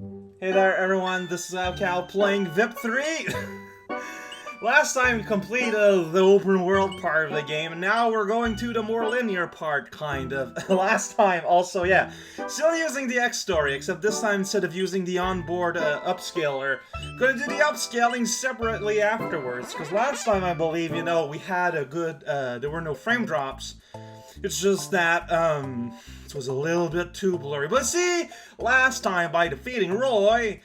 Hey there everyone, this is raocow playing VIP 3! Last time we completed the open world part of the game, and now we're going to the more linear part, kind of. Last time, also, yeah, still using the X story, except this time instead of using the onboard upscaler, gonna do the upscaling separately afterwards, because last time I believe, you know, we had a good, there were no frame drops. It's just that, it was a little bit too blurry. But see, last time by defeating Roy,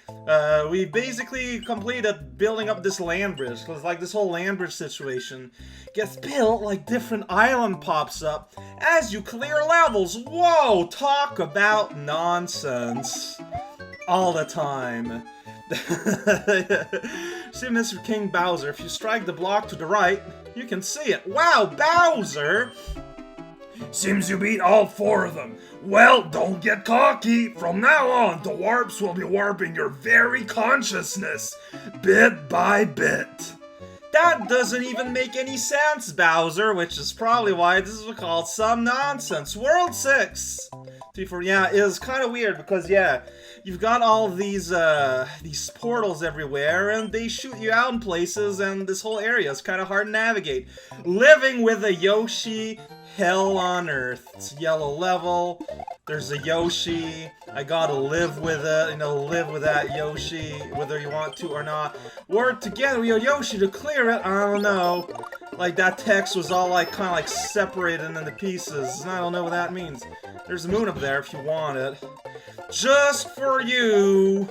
we basically completed building up this land bridge. Because, like, this whole land bridge situation gets built, like, different island pops up as you clear levels. Whoa, talk about nonsense. All the time. See, Mr. King Bowser, if you strike the block to the right, you can see it. Wow, Bowser! Seems you beat all 4 of them. Well, don't get cocky. From now on, the warps will be warping your very consciousness, bit by bit. That doesn't even make any sense, Bowser, which is probably why this is called some nonsense. World 6! Yeah, it is kind of weird because, yeah, you've got all these portals everywhere, and they shoot you out in places, and this whole area is kind of hard to navigate. Living with a Yoshi, hell on earth. It's yellow level, there's a Yoshi, I gotta live with it, you know, live with that Yoshi, whether you want to or not. Work together with your Yoshi to clear it, I don't know. Like, that text was all, like, kind of, like, separated into pieces, and I don't know what that means. There's a moon up there if you want it. Just for you!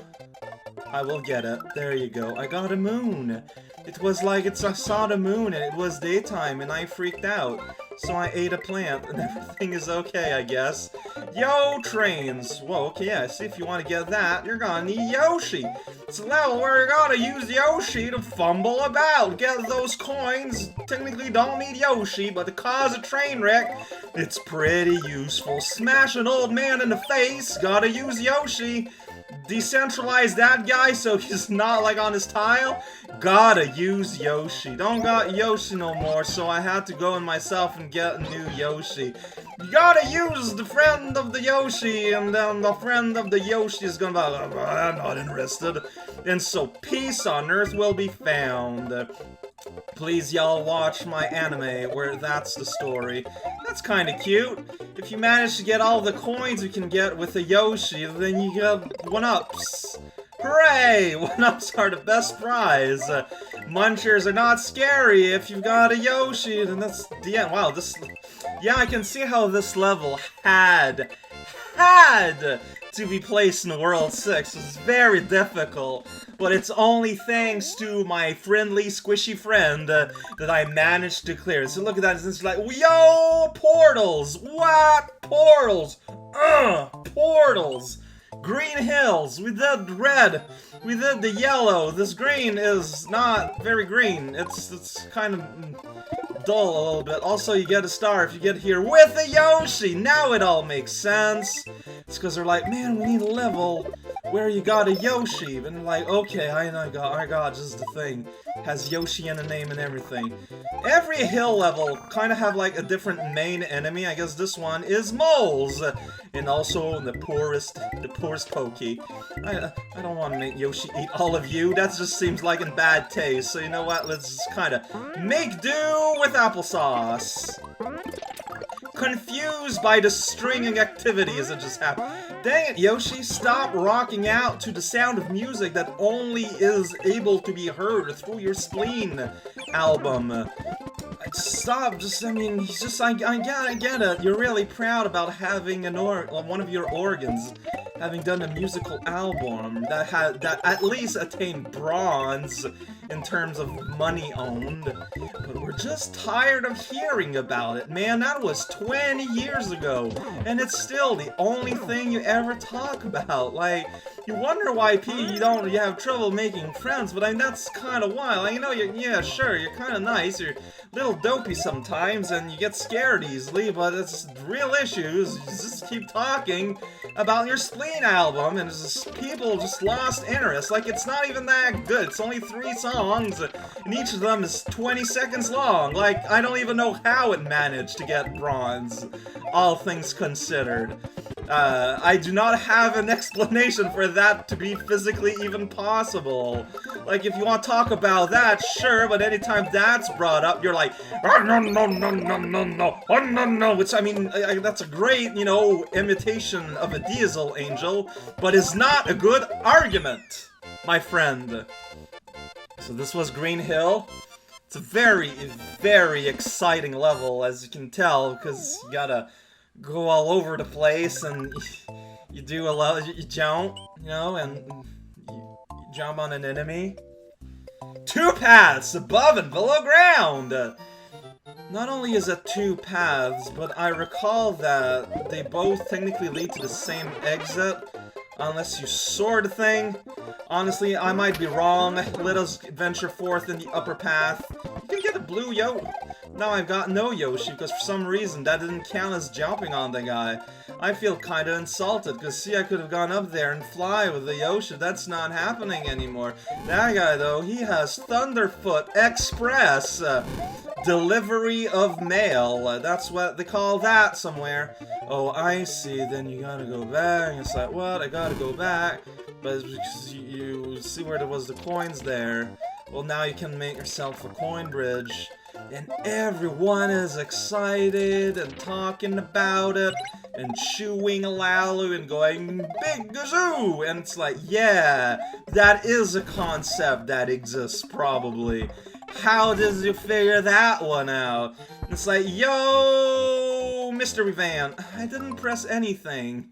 I will get it. There you go. I got a moon. It was like I saw the moon and it was daytime and I freaked out. So I ate a plant and everything is okay, I guess. Yo, trains! Whoa, okay, yeah, see, if you want to get that, you're gonna need Yoshi. It's a level where you're gonna use Yoshi to fumble about. Get those coins. Technically don't need Yoshi, but to cause a train wreck, it's pretty useful. Smash an old man in the face, gotta use Yoshi. Decentralize that guy so he's not like on his tile, gotta use Yoshi. Don't got Yoshi no more, so I had to go in myself and get a new Yoshi. You gotta use the friend of the Yoshi, and then the friend of the Yoshi is gonna be like, I'm not interested. And so peace on earth will be found. Please, y'all, watch my anime where that's the story. That's kind of cute. If you manage to get all the coins you can get with a Yoshi, then you get 1-ups. Hooray! 1-ups are the best prize. Munchers are not scary if you've got a Yoshi, then that's the end. Wow, this... Yeah, I can see how this level had to be placed in World 6. It's very difficult, but it's only thanks to my friendly, squishy friend that I managed to clear. So look at that, it's like, yo, portals! What? Portals! Portals! Green hills, we did red, we did the yellow. This green is not very green, it's kind of dull a little bit. Also, you get a star if you get here with a Yoshi. Now it all makes sense. It's because they're like, man, we need a level where you got a Yoshi. And like, okay, I got just the thing. Has Yoshi in the name and everything. Every hill level kind of have like a different main enemy. I guess this one is moles. And also the poorest Pokey. I don't want to make Yoshi eat all of you. That just seems like in bad taste. So you know what? Let's just kind of make do with applesauce. Confused by the stringing activities that just happened. Dang it, Yoshi, stop rocking out to the sound of music that only is able to be heard through your spleen album. Stop, I mean, he's just, I get it. You're really proud about having one of your organs having done a musical album that at least attained bronze in terms of money owned. But we're just tired of hearing about it, man. That was 20 years ago, and it's still the only thing you ever talk about. Like, you wonder why you have trouble making friends, but I mean, that's kind of why. Like, you know, yeah, sure, you're kind of nice, you're a little dopey sometimes, and you get scared easily, but it's real issues. You just keep talking about your spleen album, and it's just, people just lost interest. Like, it's not even that good. It's only 3 songs, and each of them is 20 seconds long. Like, I don't even know how it managed to get bronze, all things considered. I do not have an explanation for that to be physically even possible. Like, if you want to talk about that, sure, but anytime that's brought up, you're like, oh, no, no, no, no, no, no, oh, no, no, which, I mean, that's a great, you know, imitation of a diesel angel, but is not a good argument, my friend. So this was Green Hill. It's a very, very exciting level, as you can tell, because you gotta go all over the place, and you do a lot, you jump, you know, and you jump on an enemy. 2 paths, above and below ground! Not only is it 2 paths, but I recall that they both technically lead to the same exit, unless you sword the thing. Honestly, I might be wrong. Let us venture forth in the upper path. You can get a blue Yoshi. Now I've got no Yoshi, because for some reason that didn't count as jumping on the guy. I feel kinda insulted, because see, I could have gone up there and fly with the Yoshi. That's not happening anymore. That guy, though, he has Thunderfoot Express. Delivery of mail. That's what they call that somewhere. Oh, I see. Then you gotta go back. It's like, what? I gotta go back. But because you see where there was the coins there. Well, now you can make yourself a coin bridge. And everyone is excited and talking about it and chewing aloud and going, big gazoo! And it's like, yeah, that is a concept that exists probably. How did you figure that one out? And it's like, yo, Mystery Van, I didn't press anything.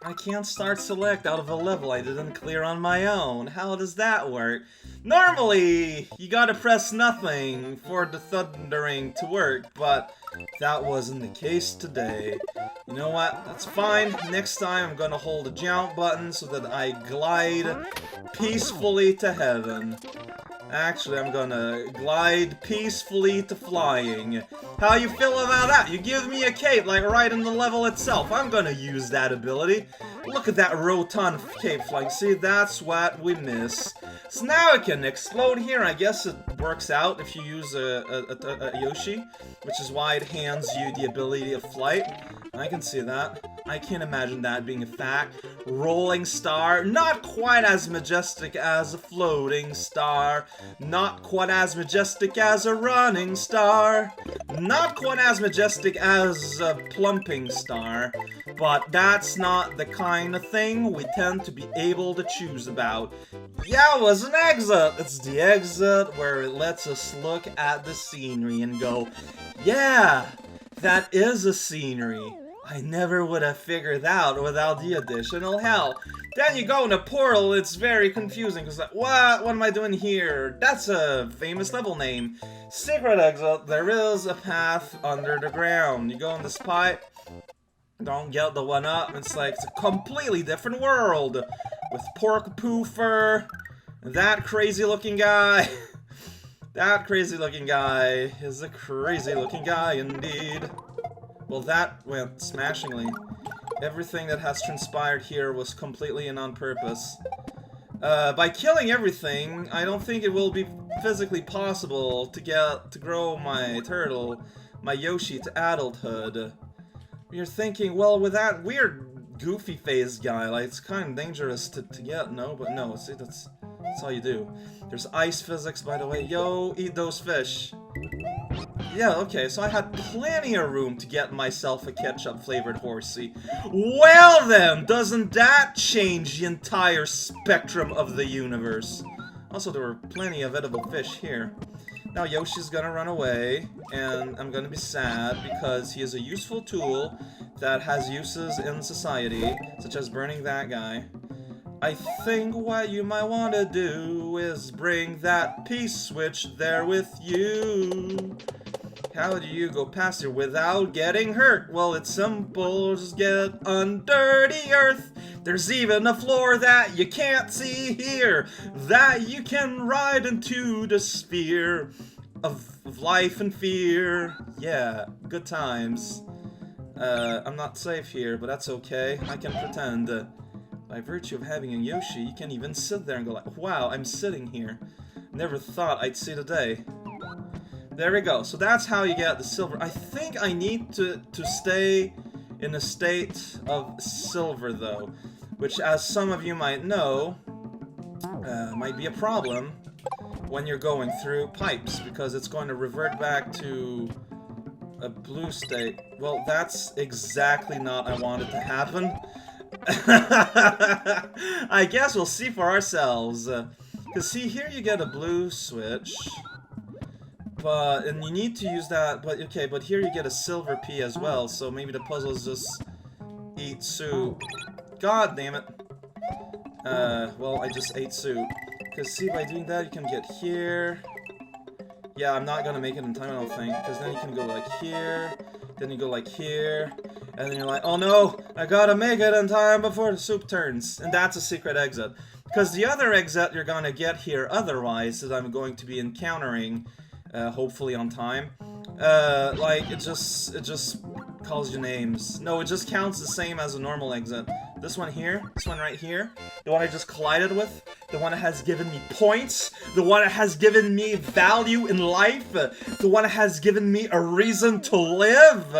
I can't start select out of a level I didn't clear on my own. How does that work? Normally, you gotta press nothing for the thundering to work, but that wasn't the case today. You know what? That's fine. Next time I'm gonna hold the jump button so that I glide peacefully to heaven. Actually, I'm gonna glide peacefully to flying. How you feel about that? You give me a cape, like right in the level itself. I'm gonna use that ability. Look at that rotund cape flying. See, that's what we miss. So now it can explode here. I guess it works out if you use a Yoshi, which is why it hands you the ability of flight. I can see that. I can't imagine that being a fact. Rolling star, not quite as majestic as a floating star. Not quite as majestic as a running star. Not quite as majestic as a plumping star. But that's not the kind of thing we tend to be able to choose about. Yeah, it was an exit! It's the exit where it lets us look at the scenery and go, yeah, that is a scenery. I never would have figured out without the additional help. Then you go in a portal, it's very confusing, because like, what am I doing here? That's a famous level name. Secret exit, there is a path under the ground. You go in this pipe, don't get the one up, it's like, it's a completely different world. With Pork Poofer, that crazy looking guy. That crazy looking guy is a crazy looking guy indeed. Well, that went smashingly. Everything that has transpired here was completely and on purpose. By killing everything, I don't think it will be physically possible to grow my turtle, my Yoshi, to adulthood. You're thinking, well, with that weird goofy face guy, like, it's kind of dangerous to get, no? But no, see, that's all you do. There's ice physics, by the way. Yo, eat those fish. Yeah, okay, so I had plenty of room to get myself a ketchup-flavored horsey. Well then, doesn't that change the entire spectrum of the universe? Also, there were plenty of edible fish here. Now Yoshi's gonna run away, and I'm gonna be sad because he is a useful tool that has uses in society, such as burning that guy. I think what you might want to do is bring that peace switch there with you. How do you go past here without getting hurt? Well, it's simple, just get under the earth. There's even a floor that you can't see here, that you can ride into the sphere of life and fear. Yeah, good times. I'm not safe here, but that's okay. I can pretend. By virtue of having a Yoshi, you can even sit there and go like, wow, I'm sitting here. Never thought I'd see the day. There we go. So that's how you get the silver. I think I need to stay in a state of silver, though, which, as some of you might know, might be a problem when you're going through pipes, because it's going to revert back to a blue state. Well, that's exactly not what I wanted to happen. I guess we'll see for ourselves. Because see, here you get a blue switch. And you need to use that, but okay, but here you get a silver P as well, so maybe the puzzle is just eat soup. God damn it. Well, I just ate soup. Because see, by doing that, you can get here. Yeah, I'm not gonna make it in time, I don't think, because then you can go like here, then you go like here, and then you're like, oh no, I gotta make it in time before the soup turns. And that's a secret exit. Because the other exit you're gonna get here otherwise, that I'm going to be encountering, hopefully on time, like, it just calls you names. No, it just counts the same as a normal exit. This one here, this one right here, the one I just collided with, the one that has given me points, the one that has given me value in life, the one that has given me a reason to live.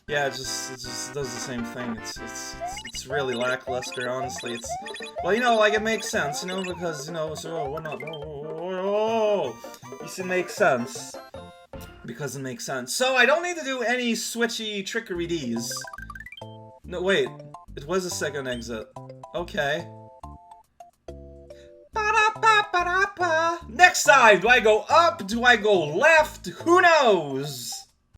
Yeah, it just does the same thing. It's really lackluster, honestly. Well, you know, like, it makes sense, you know, because, you know, so we're not. You see, it makes sense. Because it makes sense. So I don't need to do any switchy trickery D's. No, wait. It was a second exit. Okay. Next time, do I go up? Do I go left? Who knows?